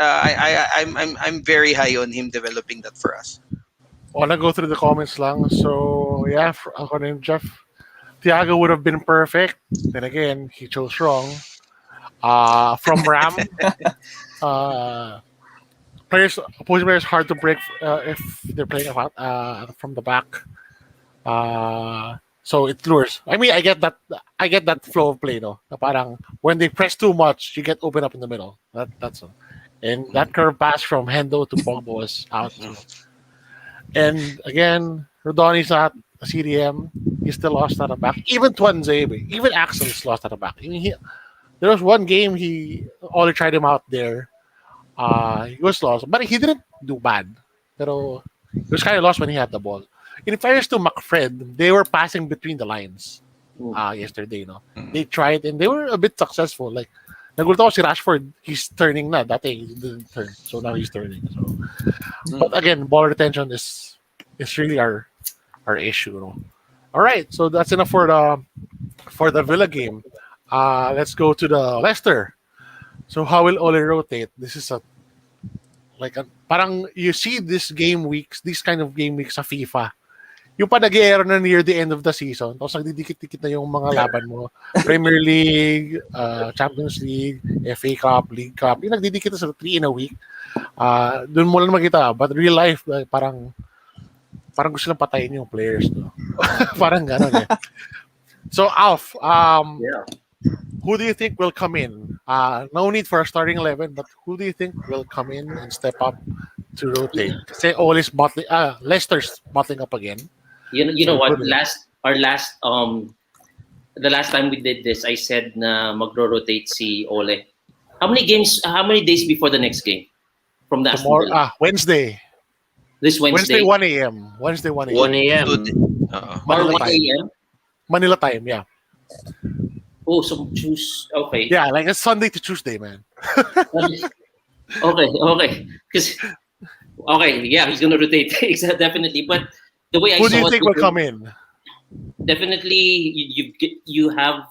I'm very high on him developing that for us. Wanna go through the comments lang. So, yeah, ako rin, Jeff. Thiago would have been perfect. Then again, he chose wrong. From Ram, opposing players hard to break if they're playing from the back. So it lures. I mean, I get that. I get that flow of play, no. Na parang when they press too much, you get open up in the middle. That's all. And that curve pass from Hendo to Pogba was out. And again, Rodoni's not a CDM. He still lost at the back. Even Tuanzebe, even Axel's lost at the back. There was one game Oli tried him out there. He was lost, but he didn't do bad. Pero he was kind of lost when he had the ball. In fairness to McFred, they were passing between the lines yesterday. No, they tried and they were a bit successful. Like nagulat ako si Rashford, he's turning na. Dati he didn't turn, so now he's turning. So, but again, ball retention is really our issue. No? All right, so that's enough for the Villa game. Let's go to the Leicester. So how will Ole rotate? This is parang you see these kind of game weeks sa FIFA. Yung pa nag-air na near the end of the season, tapos nagdidikit-dikit na yung mga laban mo. Premier League, Champions League, FA Cup, League Cup. Yung nagdidikit sa 3 in a week. Doon mo lang makita. But real life, parang gusto lang patayin yung players. No? Parang gano'n eh. So, Alf, who do you think will come in? No need for a starting 11, but who do you think will come in and step up to rotate? Kasi Leicester's bottling up again. You know what? The last time we did this, I said na magro-rotate si Ole. How many days before the next game from the Aston Villa? Wednesday. This Wednesday. 1 a.m. Wednesday 1 a.m. 1 a.m. Or 1 a.m. Manila time, yeah. Oh, so choose. Okay. Yeah, like it's Sunday to Tuesday, man. Okay. Yeah, he's gonna rotate. Definitely. But the way I who saw do you it, think will come in? Definitely, you have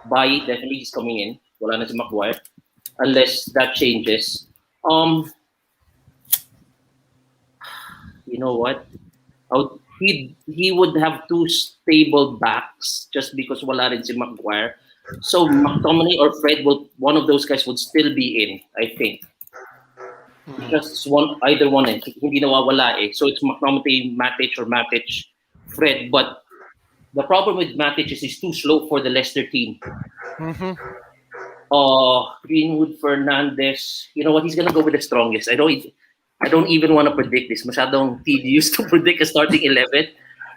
Bayi. Definitely, he's coming in. Wala na si Maguire, unless that changes. You know what? He would have 2 stable backs just because wala rin si Maguire. So McTominay or Fred one of those guys would still be in, I think. Just either one eh. Hindi nawawala eh. So it's McTominay, Matic or Matic, Fred. But the problem with Matic is he's too slow for the Leicester team. Greenwood, Fernandes. You know what? He's gonna go with the strongest. I don't even want to predict this. Masyadong tedious to predict a starting 11.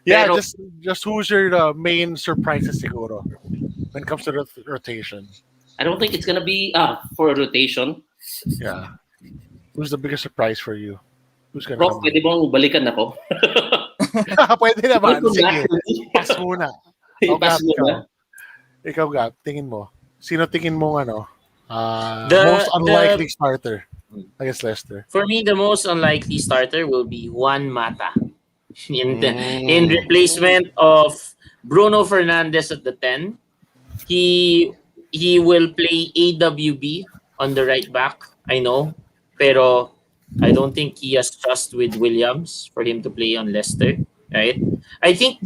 Yeah, Pero, just who's your main surprises siguro when it comes to rotation? I don't think it's gonna be for a rotation. Yeah. Who's the biggest surprise for you? Who's gonna Prof, come pwede bang balikan ako? Pwede naman. Welcome Sige. back. Pass muna. Pass muna. Ikaw, Gab, tingin mo. Sino tingin mo most unlikely starter against Leicester? For me, the most unlikely starter will be Juan Mata. In replacement of Bruno Fernandes at the 10. He will play AWB on the right back, I know. Pero I don't think he has trust with Williams for him to play on Leicester, right? I think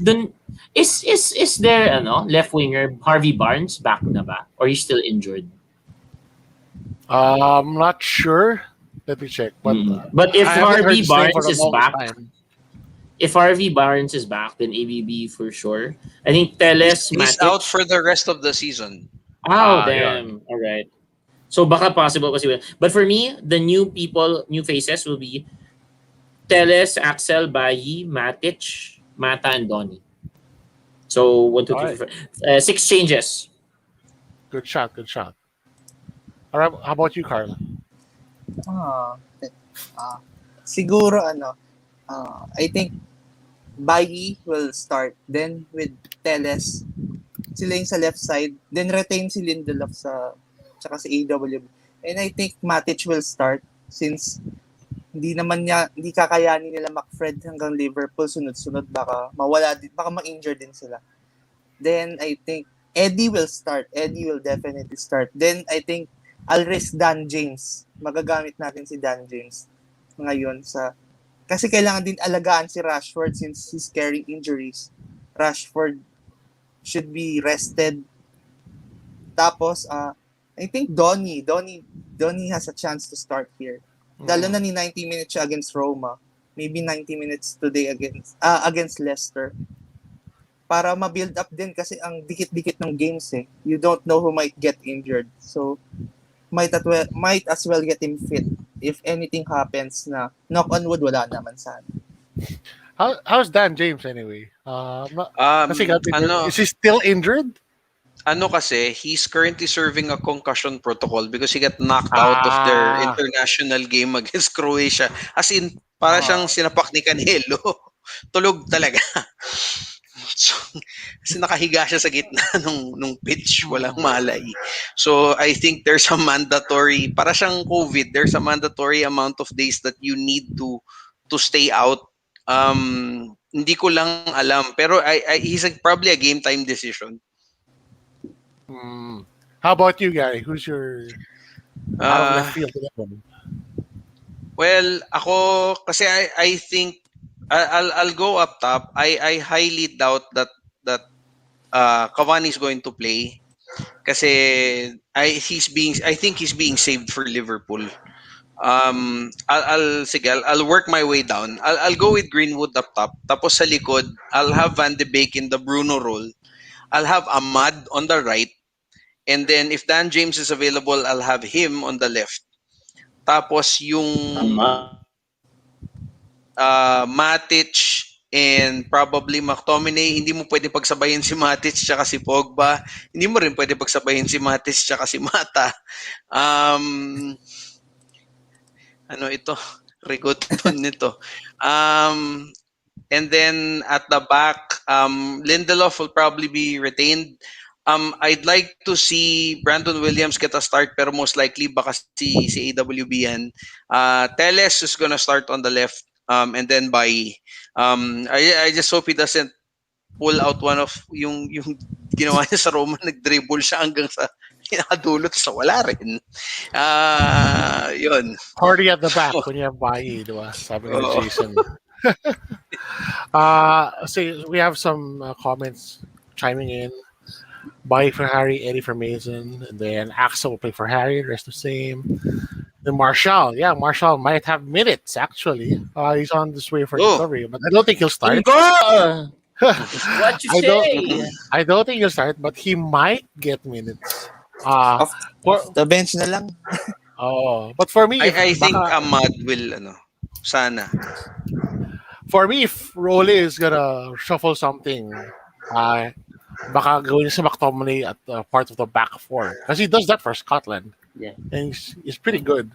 is there left winger Harvey Barnes back na ba, or he's still injured? I'm not sure. Let me check. But if Harvey Barnes is back, then ABB for sure. I think Teles He's out for the rest of the season. Oh, damn. All right. So baka possible kasi. But for me, the new faces will be Teles, Axel, Bayi, Matic, Mata, and Donny. So 1, 2, 3, 4, 6 changes. Good shot. All right, how about you, Carl? Siguro I think Bayi will start, then with Teles sila yung sa left side, then retain si Lindelof sa AWB. And I think Matic will start since hindi kakayanin nila McFred hanggang Liverpool sunod-sunod, baka ma-injure din sila. Then I think Eddie will start. Eddie will definitely start. Then I think I'll risk Dan James. Magagamit natin si Dan James ngayon sa kasi kailangan din alagaan si Rashford since he's carrying injuries. Rashford should be rested. Tapos I think Donny has a chance to start here. Dalo na ni 90 minutes siya against Roma. Maybe 90 minutes today against Leicester. Para ma-build up din kasi ang dikit-dikit ng games eh. You don't know who might get injured. So might as well get him fit if anything happens na knock on wood wala naman sana. How's Dan James anyway? Kasi got injured. Is he still injured? Kasi he's currently serving a concussion protocol because he got knocked out of their international game against Croatia. As in, para siyang sinapak ni Canelo. Tulog talaga. So, kasi nakahiga siya sa gitna nung pitch, walang malay. So, I think there's a mandatory, para siyang COVID, there's a mandatory amount of days that you need to stay out. Hindi ko lang alam. Pero he's probably a game time decision. How about you, Gary? Who's your out of left field? Well, ako kasi I think I'll go up top. I highly doubt that Cavani is going to play kasi I think he's being saved for Liverpool. I'll work my way down. I'll go with Greenwood up top. Tapos sa likod, I'll have Van de Beek in the Bruno role. I'll have Ahmad on the right. And then if Dan James is available, I'll have him on the left. Tapos yung Matic and probably McTominay, hindi mo pwede pagsabayin si Matic tsaka si Pogba. Hindi mo rin pwede pagsabayin si Matic tsaka si Mata. Ano ito? Rigoton nito. And then at the back, Lindelof will probably be retained. I'd like to see Brandon Williams get a start pero most likely baka si AWB yan. Teles is gonna start on the left and then by I just hope he doesn't pull out one of yung ginawa niya sa Roma, nag-dribble siya hanggang sa pinakadulot sa wala rin. Yun. Party at the back when you have Bayi, diba? Sabi ni Jason. So we have some comments chiming in. Bayi for Harry, Eddie for Mason, and then Axel will play for Harry, the rest the same. Then Martial, Martial might have minutes actually. He's on this way for recovery, but I don't think he'll start. What you say? I don't think he'll start, but he might get minutes. Off the bench na lang. But for me, I think Ahmad will sana. For me, if Role is gonna shuffle something, baka gawin si McTominay at part of the back four. Because he does that for Scotland. Yeah. And he's pretty good.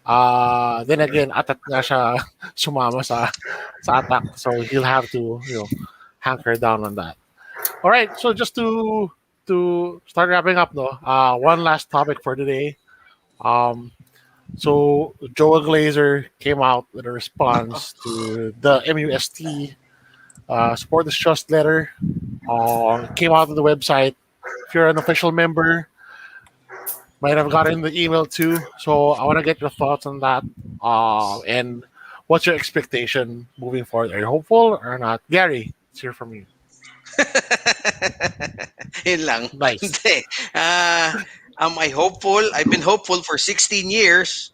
Then again, atat nga siya sumama sa attack. So he'll have to, hanker down on that. All right, so just to start wrapping up, one last topic for today. So Joel Glazer came out with a response to the MUST Support This Trust letter. Came out on the website. If you're an official member, might have gotten the email too. So I want to get your thoughts on that. And what's your expectation moving forward? Are you hopeful or not? Gary, let's hear from you. Yun lang. Nice. Hindi. Am I hopeful? I've been hopeful for 16 years.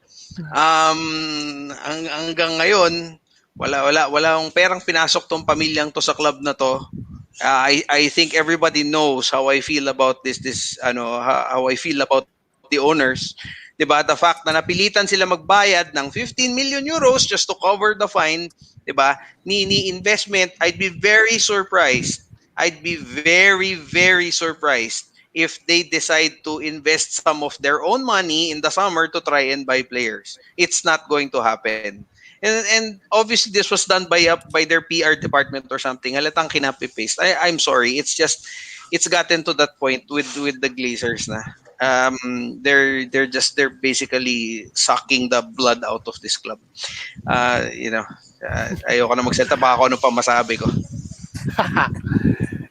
Hanggang ngayon, wala akong perang pinasok tong pamilyang to sa club na to. I think everybody knows how I feel about how I feel about the owners. Diba? The fact na napilitan sila magbayad ng 15 million euros just to cover the fine, diba? Ni investment, I'd be very surprised. I'd be very, very surprised if they decide to invest some of their own money in the summer to try and buy players. It's not going to happen. And obviously this was done by their PR department or something. Halatang kinapi-paste. I'm sorry. It's gotten to that point with the Glazers na. They're basically sucking the blood out of this club. Ayoko na magsalita, baka ako ano pa masabi ko.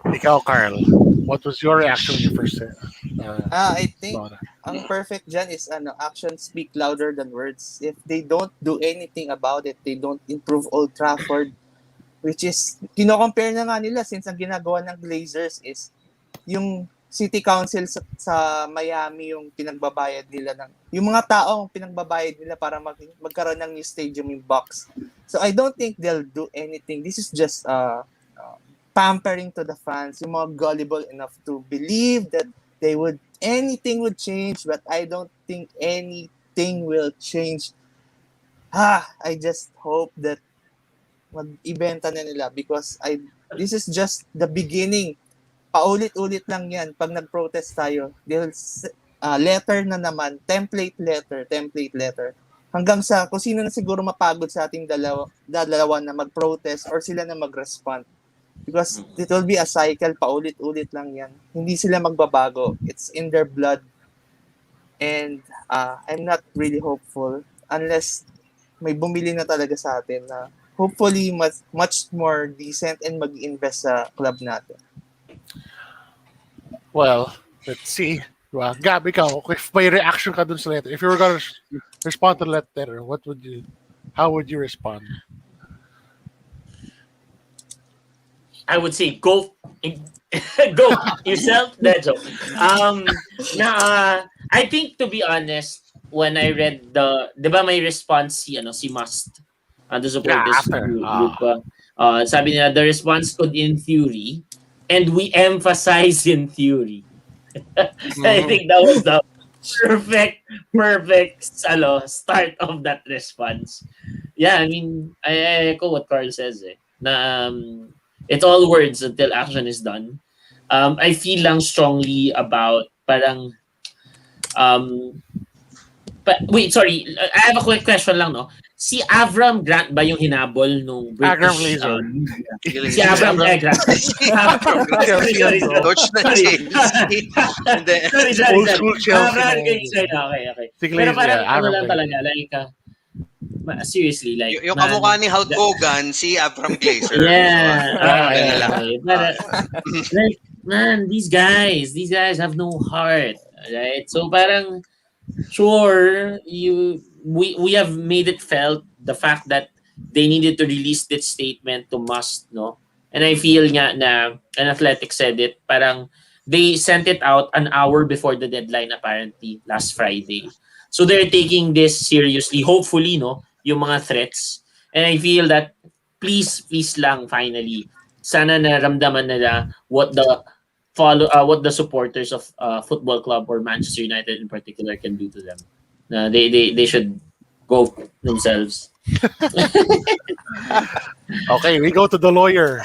Ikaw, Carl. What was your reaction when you first I think saw that? ang perfect dyan is actions speak louder than words. If they don't do anything about it, they don't improve Old Trafford, which is, kino-compare na nga nila since ang ginagawa ng Glazers is yung City Council sa Miami yung pinagbabayad nila yung mga taong pinagbabayad nila para magkaroon ng new stadium in box. So I don't think they'll do anything. This is just pampering to the fans, yung mga gullible enough to believe that anything would change, but I don't think anything will change. I just hope that mag-ibenta na nila because this is just the beginning. Paulit-ulit lang yan. Pag nag-protest tayo, they'll letter na naman, template letter. Hanggang sa kung sino na siguro mapagod sa ating dalawa na mag-protest or sila na mag-respond. Because it will be a cycle, paulit-ulit lang yan. Hindi sila magbabago. It's in their blood. And I'm not really hopeful unless may bumili na talaga sa atin na hopefully much more decent and mag-invest sa club natin. Well, let's see. Well, Gab, ikaw, if may reaction ka dun sa letter, if you were gonna respond to the letter, how would you respond? I would say go yourself. That joke. I think, to be honest, when I read di ba may response si Must, the supporters group, sabi nila the response could in theory, and we emphasize in theory. I think that was the perfect start of that response. Yeah, I mean, I echo what Carl says. Na it's all words until action is done. I feel lang strongly about parang wait, sorry. I have a quick question lang, no? Si Avram Grant ba yung hinabol nung Avram British? Glazer. Si Avram Grant. Sorry. Coach na Chelsea. Sorry. Old school Chelsea. Avram Glazer. Okay. Si Pero Glazer, parang Avram lang Glazer. talaga, like, seriously, like, Yung kamukha ni Hulk Hogan, si Avram Glazer. yeah. Ganun lang. Like, man, these guys have no heart, right? So parang sure we have made it felt the fact that they needed to release that statement to Must, no? And I feel nga na an Athletic said it, parang they sent it out an hour before the deadline apparently last Friday. So they're taking this seriously, hopefully, no, yung mga threats. And I feel that please lang finally sana naramdaman nila what the supporters of football club or Manchester United in particular can do to them. They should go themselves. Okay, we go to the lawyer.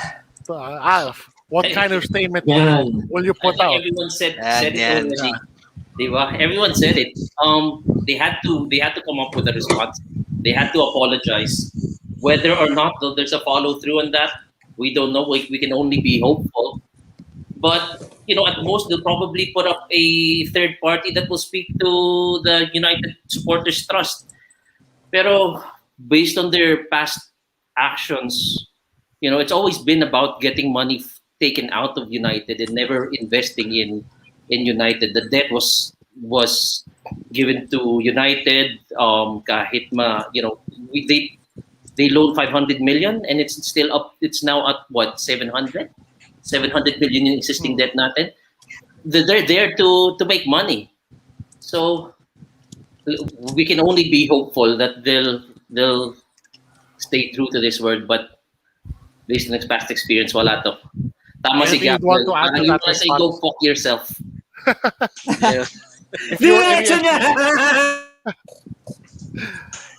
Alf, what kind of statement will you put out? Everyone said it already. Diba? Everyone said it. They had to come up with a response. They had to apologize. Whether or not there's a follow through on that, we don't know. We can only be hopeful. But at most they'll probably put up a third party that will speak to the United Supporters Trust. Pero based on their past actions, it's always been about getting money taken out of United and never investing in United. The debt was given to United kahit they loaned 500 million and it's still up. It's now at what, 700 billion yung existing debt natin. They're there to make money. So we can only be hopeful that they'll stay true to this word, but based on past experience, wala to. Tama si Gab. You want to add to You that wanna say go fuck yourself. Yeah.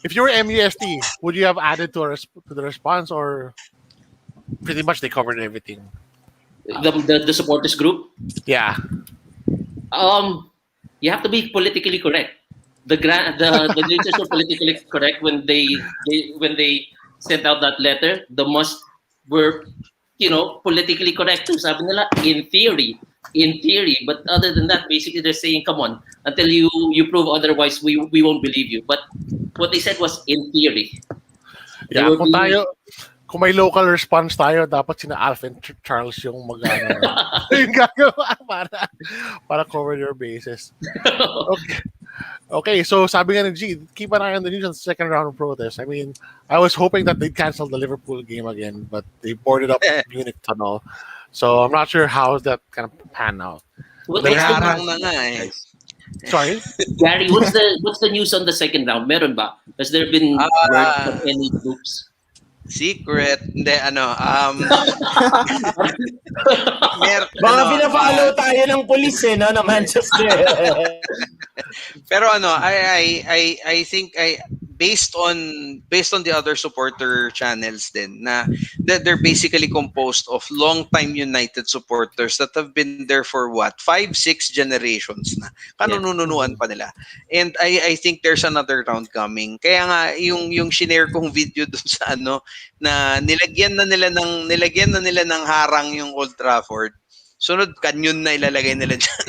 If you were MUST, would you have added to the response, or pretty much they covered everything? The supporters group. Yeah. You have to be politically correct. The leaders were politically correct when they sent out that letter. The Must were politically correct too. Sabi nila in theory. But other than that, basically they're saying, come on, until you prove otherwise, we won't believe you. But what they said was in theory. Yeah, kung may local response tayo, dapat sina Alf and Charles yung yung gagawa para cover your bases. Okay. Okay, so sabi nga ni G, keep an eye on the news on the second round of protests. I mean, I was hoping that they'd cancel the Liverpool game again, but they boarded up Munich tunnel. So I'm not sure how that kind of pan out. What, They what's have- the, Harang na nga eh. Sorry? Gary, what's the news on the second round? Meron ba? Has there been word from any groups? Secret. Hindi, Baka pina-follow tayo ng police no, na Manchester. Pero I think based on the other supporter channels din na that they're basically composed of long-time United supporters that have been there for 5-6 generations na. Kanununuan pa nila. And I think there's another round coming. Kaya nga yung shinare kong video dun sa na nilagyan na nila ng harang yung Old Trafford. Sunod kanyon na ilalagay nila dyan.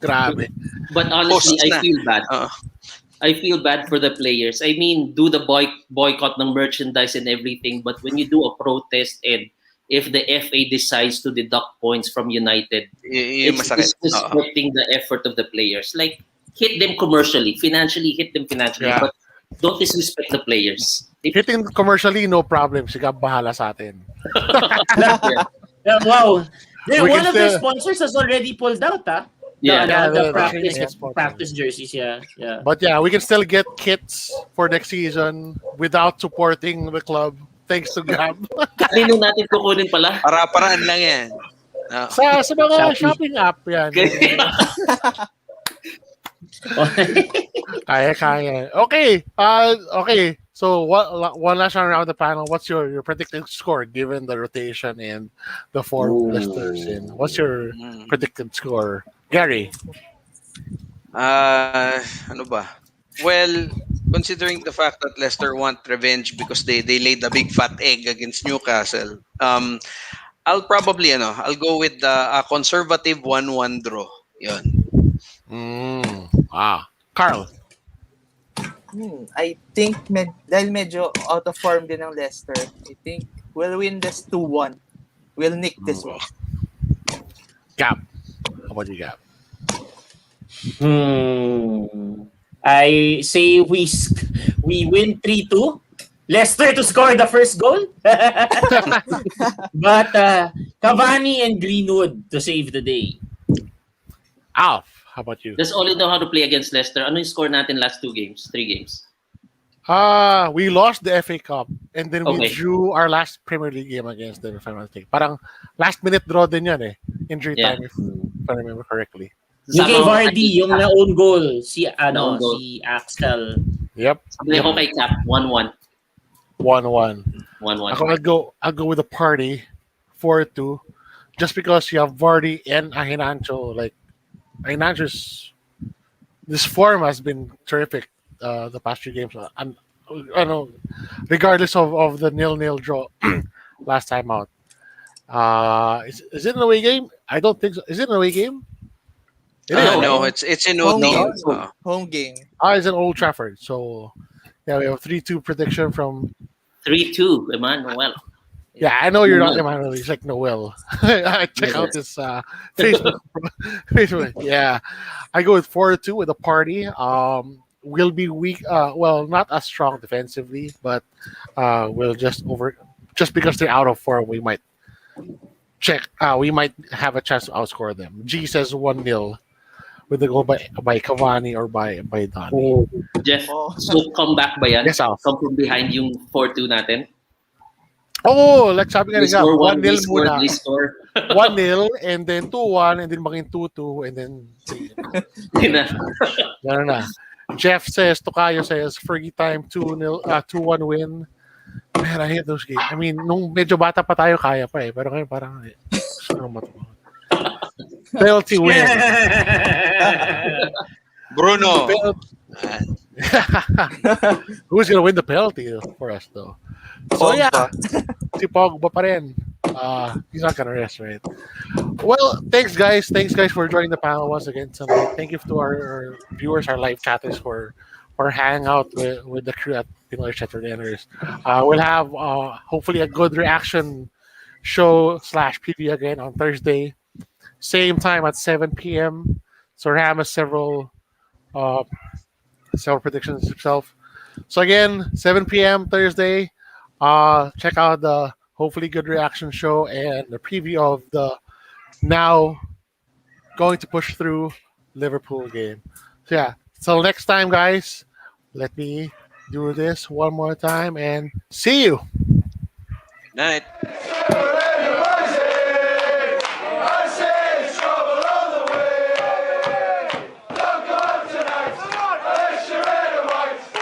Grabe. But honestly, Posts na. I feel bad. Oo. I feel bad for the players. I mean, do the boycott ng merchandise and everything, but when you do a protest and if the FA decides to deduct points from United, Yung masakit. it's disrupting the effort of the players. Like, hit them commercially, hit them financially, Yeah. but don't disrespect the players. Hitting commercially, no problem. Sige, bahala sa atin. Yeah, wow. We One can of their still- sponsors has already pulled out, Yeah. the Yeah. practice jerseys, yeah. But yeah, we can still get kits for next season without supporting the club. Thanks to Gab. Kanino natin kukunin pala? Para-paraan lang yan. sa mga Shopee. shopping app yan. Kaya. Okay. Okay. So one last round around the panel. What's your predicted score given the rotation and the four listers in? What's your predicted score? Gary. Ano ba? Well, considering the fact that Leicester want revenge because they laid a big fat egg against Newcastle, I'll probably I'll go with a conservative 1-1 draw. Yun. Carl. I think dahil medyo out of form din ng Leicester, I think we'll win this 2-1. We'll nick this one. Gab. How about you, Gab? I say we win 3-2. Leicester to score the first goal. But Cavani and Greenwood to save the day. Alf, how about you? That's all you know how to play against Leicester. Ano yung score natin last 3 games? We lost the FA Cup and then we Okay. drew our last Premier League game against them, if I'm not mistaken. Parang last minute draw din yan eh. Injury Yeah. time, if I remember correctly. Yung kay Sama- Vardy, yung na-own goal, si Na-own goal. si Axel. Yep. Sabi ako kay Cap, 1-1. 1-1. 1-1. I'll go with the party 4-2 just because you have Vardy and Ahinancho. Like Ahinancho's this form has been terrific the past few games. And I know regardless of the 0-0 draw last time out. Is it an away game? I don't think so. Is it an away game? It is. No, it's in Home no. game. Home game. It's in Old Trafford. So yeah, we have 3-2 prediction from 3-2, Emmanuel. Yeah, I know you're not Noel. Emmanuel. He's like Noel. I check out his Facebook. Facebook. Yeah, I go with 4-2 with a party. We'll be weak. Well, not as strong defensively, but we'll just because they're out of form. We might we might have a chance to outscore them. G says 1-0 with the goal by Cavani or by Donny. Jeff, Oh. so comeback ba yan? Yes, Alf. Come from behind yung 4-2 natin? Oh, like sabi nga We nila, score 1-0 muna. they score. 1-0 and then 2-1 and then maging 2-2 and then Yun na. Ganun na. Jeff says, Tokayo says, Fergie time 2-0, 2-1 win. Man, I hate those games. I mean, nung medyo bata pa tayo, kaya pa eh. Pero ngayon parang, gusto ko penalty win. Bruno. Who's gonna win the penalty for us though? So yeah, si Pogba pa rin. He's not gonna rest, right? Well, thanks guys for joining the panel once again tonight. Thank you to our viewers, our live chatters for hanging out with the crew at Pinoy Chatterliners. We'll have hopefully a good reaction show / preview again on Thursday, same time at 7 p.m. So Ram has uh, several predictions himself. So again, 7 p.m. Thursday. Check out the hopefully good reaction show and the preview of the now going to push through Liverpool game. So yeah, till next time, guys. Let me do this one more time and see you. Night.